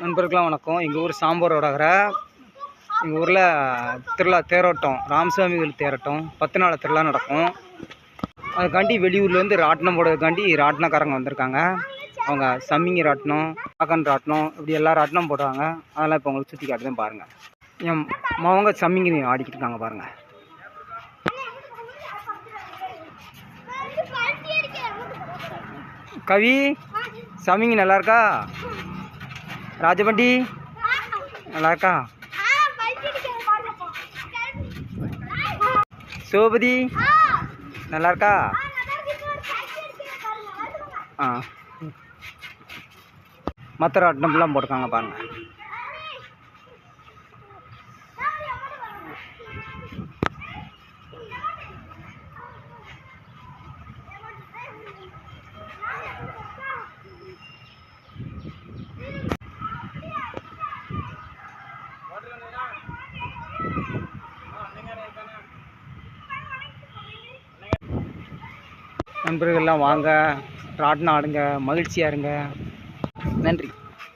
நண்பர்களுக்கெல்லாம் வணக்கம். எங்கள் ஊர் சாம்பாரோட எங்கள் ஊரில் திருவிழா தேரோட்டம், ராமசாமிகள் தேரோட்டம் 10 நாள் திருவிழா நடக்கும். அதுக்காண்டி வெளியூர்லேருந்து ராட்டினம் போடுறதுக்காண்டி ராட்டினக்காரங்க வந்திருக்காங்க. அவங்க சம்மிங்கி ராட்டினம், காக்கன் ராட்டினம், இப்படி எல்லா ராட்டினம் போடுறாங்க. அதெல்லாம் இப்போ உங்களுக்கு சுற்றி காட்டுதான் பாருங்கள். என் மவங்க சம்மிங்கி ஆடிக்கிட்டு இருக்காங்க பாருங்கள். கவி, சம்மிங்கி நல்லா இருக்கா? ராஜபண்டி நல்லா இருக்கா? சிவபதி நல்லா இருக்கா? மற்ற ராட்டினம்லாம் போட்டிருக்காங்க பாருங்க. நண்பர்கள்லாம் வாங்க, ராட்டினம் ஆடுங்க, மகிழ்ச்சியாக இருங்க. நன்றி.